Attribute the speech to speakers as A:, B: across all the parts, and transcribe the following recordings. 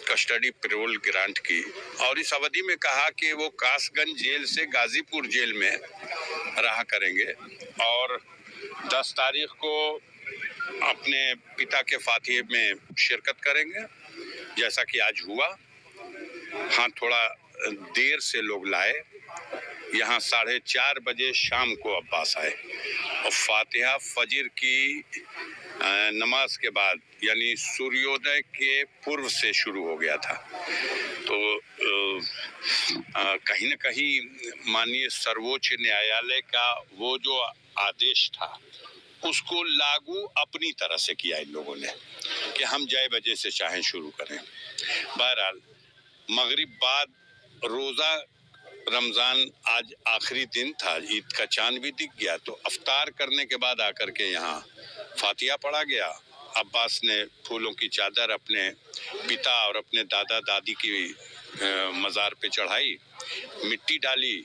A: Custody payroll grant की और इस अवधि में कहा कि वो कासगंज जेल से गाजीपुर जेल में रहा करेंगे और 10 तारीख को अपने पिता के फातिहे में शिरकत करेंगे, जैसा कि आज हुआ। हाँ, थोड़ा देर से लोग लाए, यहाँ 4:30 बजे शाम को अब्बास आए और फातिहा फजर की नमाज के बाद यानी सूर्योदय के पूर्व से शुरू हो गया था। तो कहीं न कहीं माननीय सर्वोच्च न्यायालय का वो जो आदेश था उसको लागू अपनी तरह से किया इन लोगों ने कि हम जय बजे से चाहें शुरू करें। बहरहाल मगरिब बाद रोज़ा रमज़ान आज आखिरी दिन था, ईद का चांद भी दिख गया, तो अफ्तार करने के बाद आकर के यहाँ फातिहा पढ़ा गया। अब्बास ने फूलों की चादर अपने पिता और अपने दादा दादी की मज़ार पे चढ़ाई, मिट्टी डाली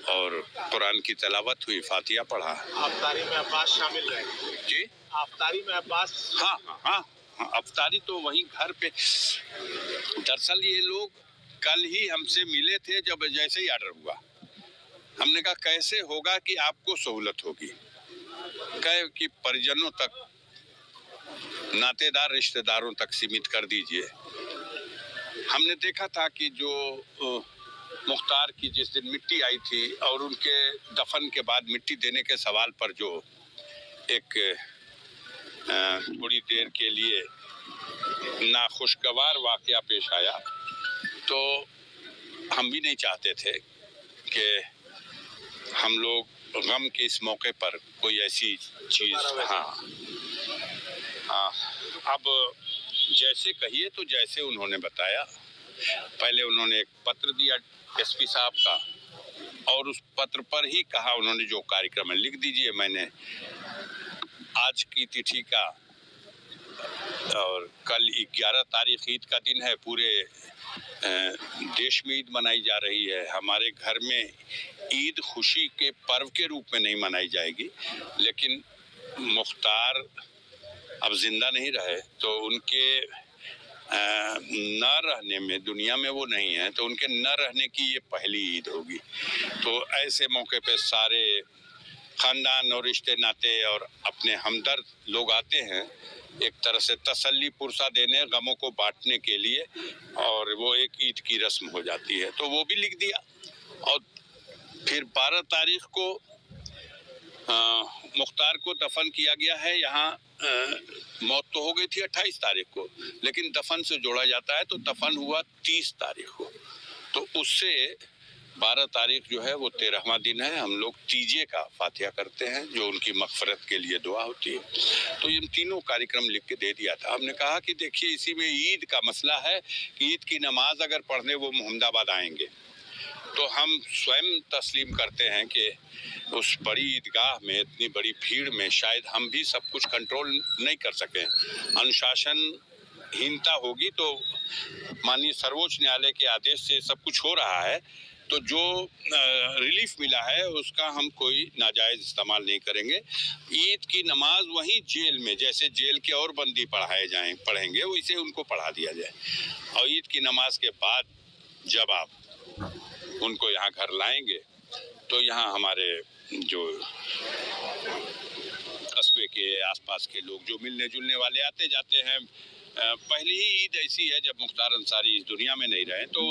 A: और कुरान की तिलावत हुई, फातिहा पढ़ा।
B: अफ्तारी में अब्बास शामिल रहे
A: जी,
B: अफ्तारी में अब्बास।
A: हाँ, अफ्तारी तो वहीं घर पे। दरअसल ये लोग कल ही हमसे मिले थे जब जैसे ही ऑर्डर हुआ। हमने कहा कैसे होगा कि आपको सहूलत होगी, कहे कि परिजनों तक, नातेदार रिश्तेदारों तक सीमित कर दीजिए। हमने देखा था कि जो मुख्तार की जिस दिन मिट्टी आई थी और उनके दफन के बाद मिट्टी देने के सवाल पर जो एक थोड़ी देर के लिए नाखुशगवार वाकया पेश आया, तो हम भी नहीं चाहते थे कि हम लोग गम के इस मौके पर कोई ऐसी चीज़। हाँ, अब जैसे कहिए तो जैसे उन्होंने बताया, पहले उन्होंने एक पत्र दिया एसपी साहब का और उस पत्र पर ही कहा उन्होंने जो कार्यक्रम है लिख दीजिए। मैंने आज की तिथि का और कल 11 तारीख ईद का दिन है, पूरे देश में ईद मनाई जा रही है। हमारे घर में ईद खुशी के पर्व के रूप में नहीं मनाई जाएगी, लेकिन मुख्तार अब जिंदा नहीं रहे तो उनके न रहने में, दुनिया में वो नहीं है तो उनके न रहने की ये पहली ईद होगी। तो ऐसे मौके पे सारे खानदान और रिश्ते नाते और अपने हमदर्द लोग आते हैं, एक तरह से तसल्ली पुरसा देने, गमों को बांटने के लिए, और वो एक ईद की रस्म हो जाती है। तो वो भी लिख दिया और फिर 12 तारीख को मुख्तार को दफन किया गया है। यहाँ मौत तो हो गई थी 28 तारीख को, लेकिन दफन से जोड़ा जाता है तो दफन हुआ 30 तारीख को। तो उससे 12 तारीख जो है वो 13वां दिन है। हम लोग तीजे का फातिहा करते हैं जो उनकी मगफरत के लिए दुआ होती है। तो इन तीनों कार्यक्रम लिख के दे दिया था। हमने कहा कि देखिए इसी में ईद का मसला है कि ईद की नमाज अगर पढ़ने वो मोहम्मदाबाद आएंगे तो हम स्वयं तस्लीम करते हैं कि उस बड़ी ईदगाह में इतनी बड़ी भीड़ में शायद हम भी सब कुछ कंट्रोल नहीं कर सकें, अनुशासनहीनता होगी। तो माननीय सर्वोच्च न्यायालय के आदेश से सब कुछ हो रहा है, तो जो रिलीफ मिला है उसका हम कोई नाजायज़ इस्तेमाल नहीं करेंगे। ईद की नमाज वहीं जेल में, जैसे जेल के और बंदी पढ़ेंगे वैसे उनको पढ़ा दिया जाए, और ईद की नमाज के बाद जब आप उनको यहाँ घर लाएंगे तो यहाँ हमारे जो कस्बे के आसपास के लोग जो मिलने जुलने वाले आते जाते हैं। पहली ही ईद ऐसी है जब मुख्तार अंसारी इस दुनिया में नहीं रहे, तो